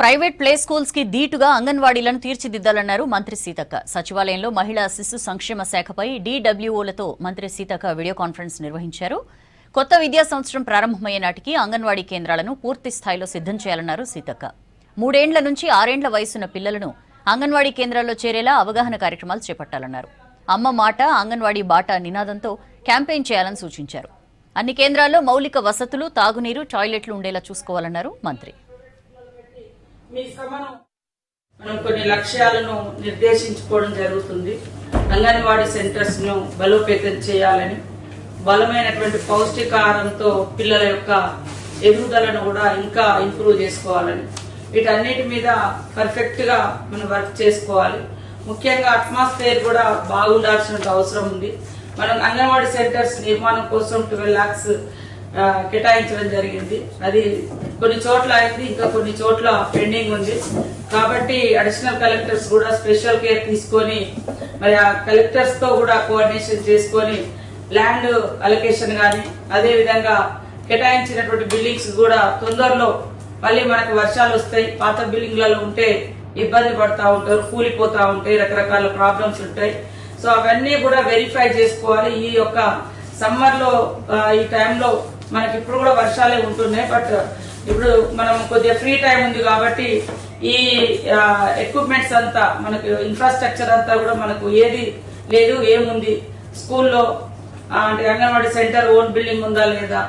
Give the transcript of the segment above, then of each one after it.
Private play schools కి దీటుగా అంగన్వాడీలను తీర్చిదిద్దాలన్నారు మంత్రి సీతక్క. సచివాలయంలో మహిళా శిశు సంక్షేమ శాఖపై డీడబ్ల్యూఓలతో మంత్రి సీతక్క వీడియో కాన్ఫరెన్స్ నిర్వహించారు. కొత్త విద్యా సంవత్సరం ప్రారంభమయ్యే నాటికి అంగన్వాడీ కేంద్రాలను పూర్తి స్థాయిలో సిద్ధం చేయాలన్నారు సీతక్క. 3 ఏండ్ల నుంచి 6 ఏండ్ల వయసున్న పిల్లలను అంగన్వాడీ కేంద్రాల్లో చేరేలా అవగాహన కార్యక్రమాలు చేపట్టాలన్నారు. అమ్మ మాట అంగన్వాడీ బాట నినాదంతో క్యాంపెయిన్ చేయాలని సూచించారు. అన్ని కేంద్రాల్లో మౌలిక వసతులు, తాగునీరు, టాయిలెట్లు ఉండేలా చూసుకోవాలన్నారు మంత్రి. మనం కొన్ని లక్ష్యాలను నిర్దేశించుకోవడం జరుగుతుంది. అంగన్వాడీ సెంటర్స్ ను బలోపేతం చేయాలని, బలమైనటువంటి పౌష్టికాహారంతో పిల్లల యొక్క ఎదుగుదలను కూడా ఇంకా ఇంప్రూవ్ చేసుకోవాలని, వీటన్నిటి మీద పర్ఫెక్ట్ గా మనం వర్క్ చేసుకోవాలి. ముఖ్యంగా అట్మాస్ఫియర్ కూడా బాగుండాల్సిన అవసరం ఉంది. మనం అంగన్వాడీ సెంటర్స్ నిర్మాణం కోసం 12 lakhs కేటాయించడం జరిగింది. అది కొన్ని చోట్ల అయింది, ఇంకా కొన్ని చోట్ల పెండింగ్ ఉంది. కాబట్టి అడిషనల్ కలెక్టర్స్ కూడా స్పెషల్ కేర్ తీసుకొని మరి ఆ కలెక్టర్స్ తో కూడా కోఆర్డినేషన్ చేసుకొని ల్యాండ్ అలొకేషన్ గాని, అదే విధంగా కేటాయించినటువంటి బిల్డింగ్స్ కూడా తొందరలో మళ్ళీ మనకు వర్షాలు వస్తాయి, పాత బిల్డింగ్లలో ఉంటే ఇబ్బంది పడతా ఉంటారు, కూలిపోతా ఉంటాయి, రకరకాల ప్రాబ్లమ్స్ ఉంటాయి. సో అవన్నీ కూడా వెరిఫై చేసుకోవాలి. ఈ యొక్క సమ్మర్ లో ఈ టైంలో మనకి ఇప్పుడు కూడా వర్షాలే ఉంటున్నాయి. బట్ ఇప్పుడు మనం కొద్దిగా ఫ్రీ టైం ఉంది కాబట్టి ఈ ఎక్విప్మెంట్స్ అంతా మనకు ఇన్ఫ్రాస్ట్రక్చర్ అంతా కూడా మనకు ఏది లేదు, ఏముంది స్కూల్లో అంటే అంగన్వాడీ సెంటర్ ఓన్ బిల్డింగ్ ఉందా లేదా,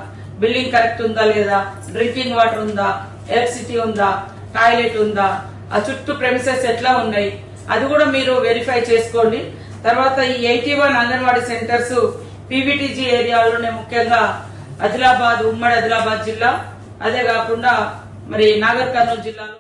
బిల్డింగ్ కరెక్ట్ ఉందా లేదా, డ్రింకింగ్ వాటర్ ఉందా, ఎలక్ట్రిసిటీ ఉందా, టాయిలెట్ ఉందా, ఆ చుట్టూ ప్రెమిసెస్ ఎట్లా ఉన్నాయి, అది కూడా మీరు వెరిఫై చేసుకోండి. తర్వాత ఈ 81 అంగన్వాడీ సెంటర్స్ పీవీటీజీ ఏరియాలోనే, ముఖ్యంగా ఆదిలాబాద్, ఉమ్మడి ఆదిలాబాద్ జిల్లా, అదే కాకుండా మరి నాగర్ కర్నూలు జిల్లాలో